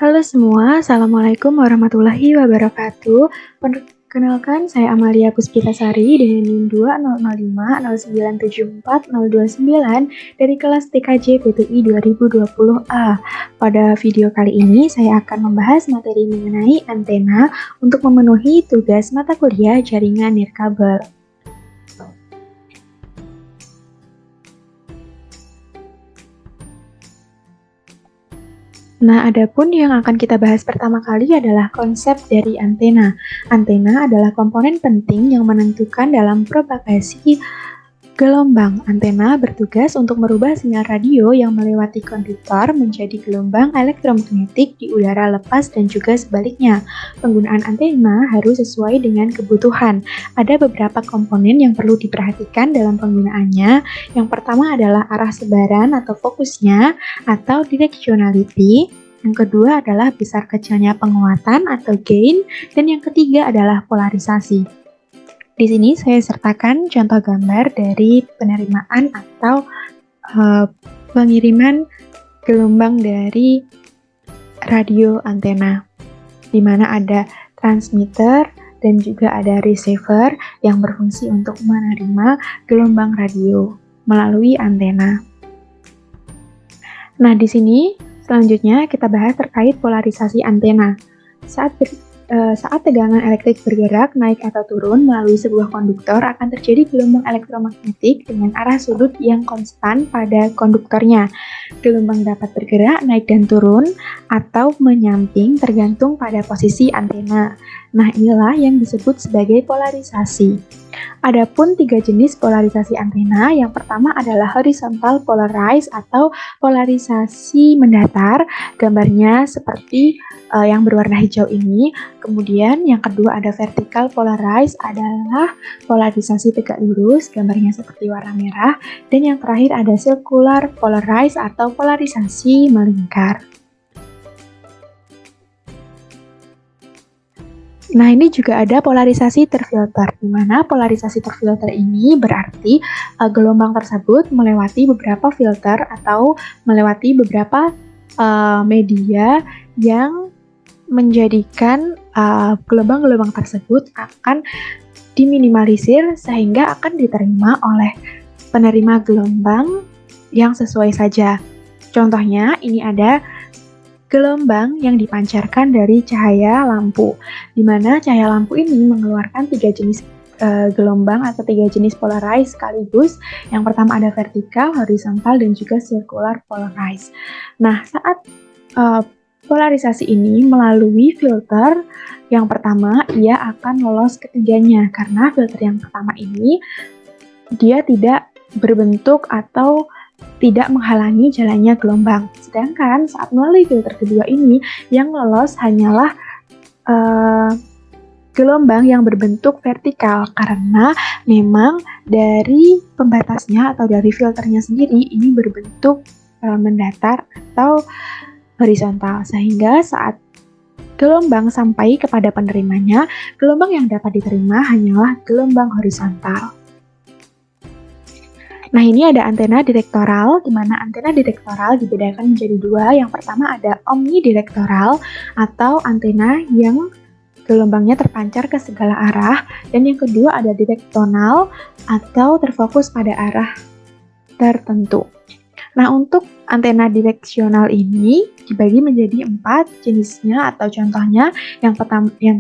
Halo semua, Assalamualaikum warahmatullahi wabarakatuh. Perkenalkan, saya Amalia Puspitasari dengan NIM 2005090974029 dari kelas TKJ PTI 2020A. Pada video kali ini, saya akan membahas materi mengenai antena untuk memenuhi tugas mata kuliah jaringan nirkabel. Nah, adapun yang akan kita bahas pertama kali adalah konsep dari antena. Antena adalah komponen penting yang menentukan dalam propagasi gelombang. Antena bertugas untuk merubah sinyal radio yang melewati konduktor menjadi gelombang elektromagnetik di udara lepas dan juga sebaliknya. Penggunaan antena harus sesuai dengan kebutuhan. Ada beberapa komponen yang perlu diperhatikan dalam penggunaannya. Yang pertama adalah arah sebaran atau fokusnya atau directionality. Yang kedua adalah besar kecilnya penguatan atau gain. Dan yang ketiga adalah polarisasi. Di sini saya sertakan contoh gambar dari penerimaan atau pengiriman gelombang dari radio antena, di mana ada transmitter dan juga ada receiver yang berfungsi untuk menerima gelombang radio melalui antena. Nah, di sini selanjutnya kita bahas terkait polarisasi antena. Saat tegangan elektrik bergerak naik atau turun melalui sebuah konduktor akan terjadi gelombang elektromagnetik dengan arah sudut yang konstan pada konduktornya. Gelombang dapat bergerak naik dan turun atau menyamping tergantung pada posisi antena. Nah, inilah yang disebut sebagai polarisasi. Adapun 3 jenis polarisasi antena, yang pertama adalah horizontal polarized atau polarisasi mendatar, gambarnya seperti yang berwarna hijau ini. Kemudian yang kedua ada vertical polarized, adalah polarisasi tegak lurus, gambarnya seperti warna merah. Dan yang terakhir ada circular polarized atau polarisasi melingkar. Nah, ini juga ada polarisasi terfilter, di mana polarisasi terfilter ini berarti gelombang tersebut melewati beberapa filter atau melewati beberapa media yang menjadikan gelombang-gelombang tersebut akan diminimalisir sehingga akan diterima oleh penerima gelombang yang sesuai saja. Contohnya, ini ada gelombang yang dipancarkan dari cahaya lampu, di mana cahaya lampu ini mengeluarkan 3 jenis gelombang atau 3 jenis polarized sekaligus. Yang pertama ada vertikal, horizontal, dan juga circular polarized. Nah, saat polarisasi ini melalui filter yang pertama, ia akan lolos ketiganya, karena filter yang pertama ini dia tidak berbentuk atau tidak menghalangi jalannya gelombang. Sedangkan saat melalui filter kedua ini, yang lolos hanyalah gelombang yang berbentuk vertikal, karena memang dari pembatasnya atau dari filternya sendiri ini berbentuk mendatar atau horizontal, sehingga saat gelombang sampai kepada penerimanya, gelombang yang dapat diterima hanyalah gelombang horizontal. Nah, ini ada antena direktoral, di mana antena direktoral dibedakan menjadi 2. Yang pertama ada omnidirektoral atau antena yang gelombangnya terpancar ke segala arah, dan yang kedua ada direktonal atau terfokus pada arah tertentu. Nah, untuk antena direksional ini dibagi menjadi 4 jenisnya atau contohnya. Yang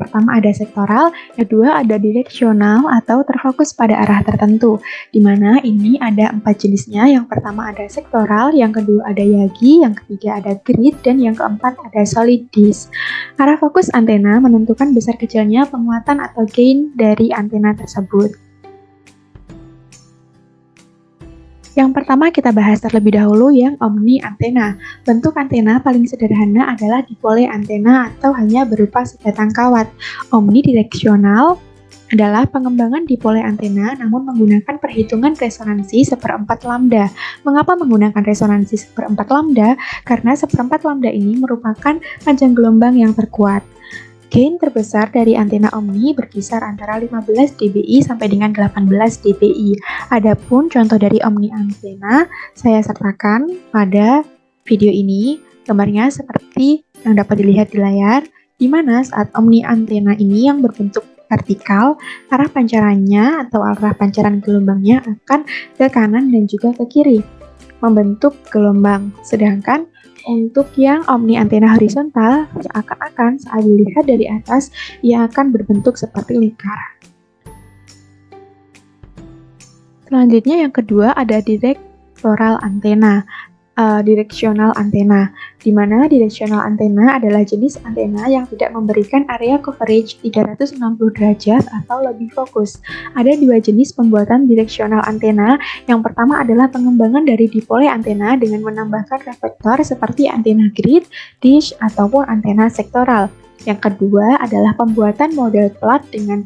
pertama ada sektoral, kedua ada direksional atau terfokus pada arah tertentu, di mana ini ada 4 jenisnya. Yang pertama ada sektoral, yang kedua ada yagi, yang ketiga ada grid, dan yang keempat ada solid disk. Arah fokus antena menentukan besar kecilnya penguatan atau gain dari antena tersebut. Yang pertama kita bahas terlebih dahulu yang omni antena. Bentuk antena paling sederhana adalah dipole antena atau hanya berupa sebatang kawat. Omnidireksional adalah pengembangan dipole antena namun menggunakan perhitungan resonansi 1/4 lambda. Mengapa menggunakan resonansi 1/4 lambda? Karena 1/4 lambda ini merupakan panjang gelombang yang terkuat. Gain terbesar dari antena omni berkisar antara 15 dBi sampai dengan 18 dBi. Adapun contoh dari omni antena saya sertakan pada video ini. Gambarnya seperti yang dapat dilihat di layar, di mana saat omni antena ini yang berbentuk vertikal, arah pancarannya atau arah pancaran gelombangnya akan ke kanan dan juga ke kiri, membentuk gelombang. Sedangkan untuk yang omni antena horizontal, seakan-akan saat dilihat dari atas, ia akan berbentuk seperti lingkaran. Selanjutnya yang kedua ada direktoral antena. Directional antena, di mana directional antena adalah jenis antena yang tidak memberikan area coverage 360 derajat atau lebih fokus. Ada dua jenis pembuatan directional antena. Yang pertama adalah pengembangan dari dipole antena dengan menambahkan reflektor seperti antena grid, dish, ataupun antena sektoral. Yang kedua adalah pembuatan model plat dengan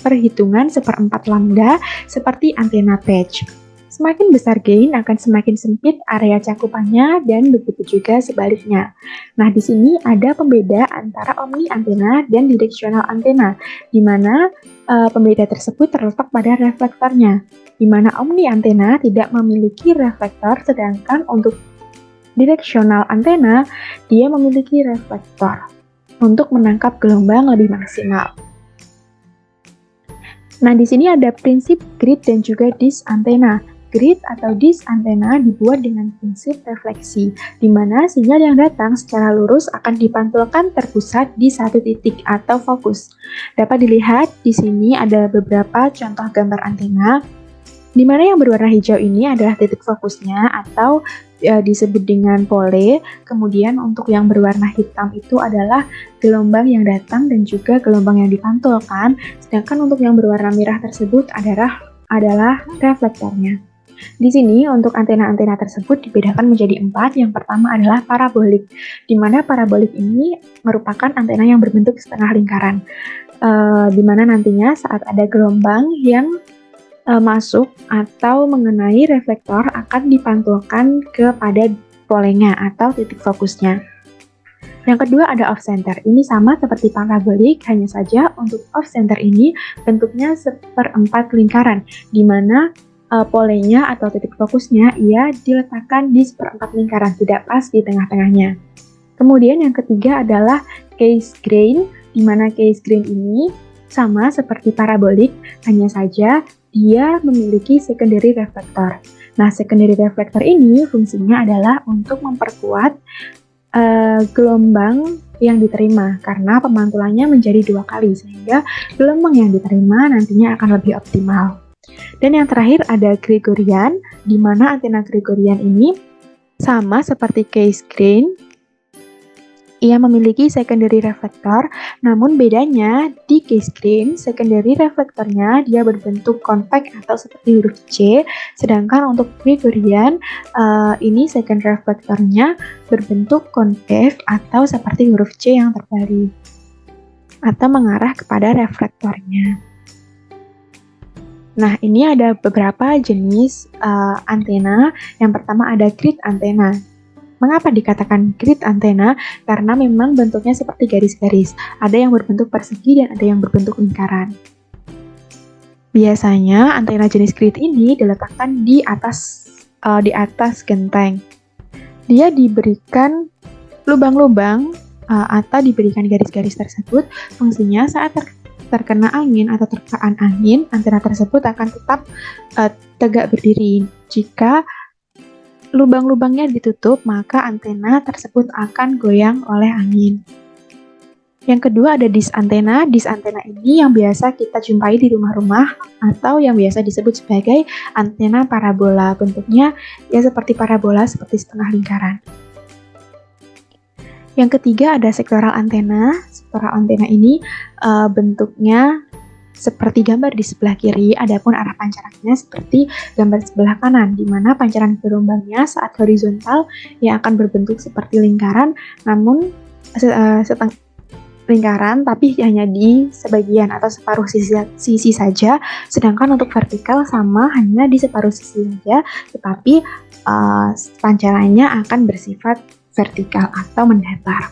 perhitungan seperempat lambda seperti antena patch. Semakin besar gain akan semakin sempit area cakupannya dan begitu juga sebaliknya. Nah, di sini ada pembeda antara omni antena dan directional antena, di mana pembeda tersebut terletak pada reflektornya, di mana omni antena tidak memiliki reflektor, sedangkan untuk directional antena dia memiliki reflektor untuk menangkap gelombang lebih maksimal. Nah, di sini ada prinsip grid dan juga dish antena. Grid atau dish antena dibuat dengan prinsip refleksi, di mana sinyal yang datang secara lurus akan dipantulkan terpusat di satu titik atau fokus. Dapat dilihat di sini ada beberapa contoh gambar antena, di mana yang berwarna hijau ini adalah titik fokusnya atau disebut dengan pole. Kemudian untuk yang berwarna hitam itu adalah gelombang yang datang dan juga gelombang yang dipantulkan. Sedangkan untuk yang berwarna merah tersebut adalah reflektornya. Di sini untuk antena-antena tersebut dibedakan menjadi 4. Yang pertama adalah parabolik, di mana parabolik ini merupakan antena yang berbentuk setengah lingkaran, di mana nantinya saat ada gelombang yang masuk atau mengenai reflektor akan dipantulkan kepada polenya atau titik fokusnya. Yang kedua ada off-center. Ini sama seperti parabolik, hanya saja untuk off-center ini bentuknya seperempat lingkaran, di mana polenya atau titik fokusnya ia diletakkan di seperempat lingkaran, tidak pas di tengah-tengahnya. Kemudian yang ketiga adalah case grain, di mana case grain ini sama seperti parabolik, hanya saja dia memiliki secondary reflektor. Nah, secondary reflektor ini fungsinya adalah untuk memperkuat gelombang yang diterima, karena pemantulannya menjadi 2 kali, sehingga gelombang yang diterima nantinya akan lebih optimal. Dan yang terakhir ada Gregorian, di mana antena Gregorian ini sama seperti case grain, ia memiliki secondary reflektor, namun bedanya di case grain, secondary reflektornya dia berbentuk konveks atau seperti huruf C, sedangkan untuk Gregorian ini second reflektornya berbentuk konkav atau seperti huruf C yang terbalik atau mengarah kepada reflektornya. Nah, ini ada beberapa jenis antena. Yang pertama ada grid antena. Mengapa dikatakan grid antena? Karena memang bentuknya seperti garis-garis. Ada yang berbentuk persegi dan ada yang berbentuk lingkaran. Biasanya antena jenis grid ini diletakkan di atas genteng. Dia diberikan lubang-lubang atau diberikan garis-garis tersebut. Fungsinya saat terkena angin atau terpaan angin, antena tersebut akan tetap tegak berdiri. Jika lubang-lubangnya ditutup, maka antena tersebut akan goyang oleh angin. Yang kedua ada dish antena. Dish antena ini yang biasa kita jumpai di rumah-rumah atau yang biasa disebut sebagai antena parabola. Bentuknya ya seperti parabola, seperti setengah lingkaran. Yang ketiga ada sektoral antena. Sektoral antena ini bentuknya seperti gambar di sebelah kiri, adapun arah pancarannya seperti gambar sebelah kanan, di mana pancaran gelombangnya saat horizontal yang akan berbentuk seperti lingkaran, namun lingkaran tapi hanya di sebagian atau separuh sisi saja, sedangkan untuk vertikal sama hanya di separuh sisi saja, tetapi pancarannya akan bersifat vertikal atau mendatar.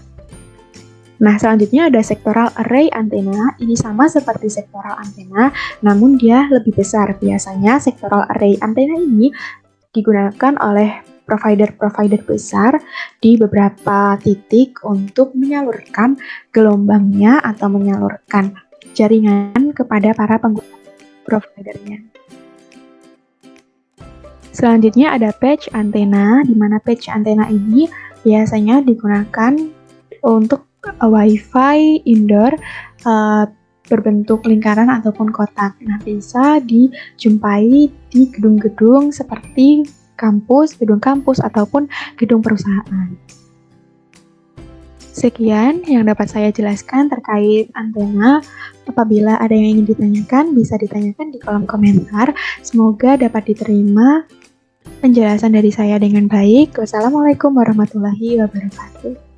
Nah, selanjutnya ada sektoral array antena. Ini sama seperti sektoral antena, namun dia lebih besar. Biasanya sektoral array antena ini digunakan oleh provider-provider besar di beberapa titik untuk menyalurkan gelombangnya atau menyalurkan jaringan kepada para pengguna providernya. Selanjutnya ada patch antena, di mana patch antena ini biasanya digunakan untuk WiFi indoor berbentuk lingkaran ataupun kotak. Nah, bisa dijumpai di gedung-gedung seperti kampus, gedung kampus, ataupun gedung perusahaan. Sekian yang dapat saya jelaskan terkait antena. Apabila ada yang ingin ditanyakan, bisa ditanyakan di kolom komentar. Semoga dapat diterima penjelasan dari saya dengan baik. Wassalamualaikum warahmatullahi wabarakatuh.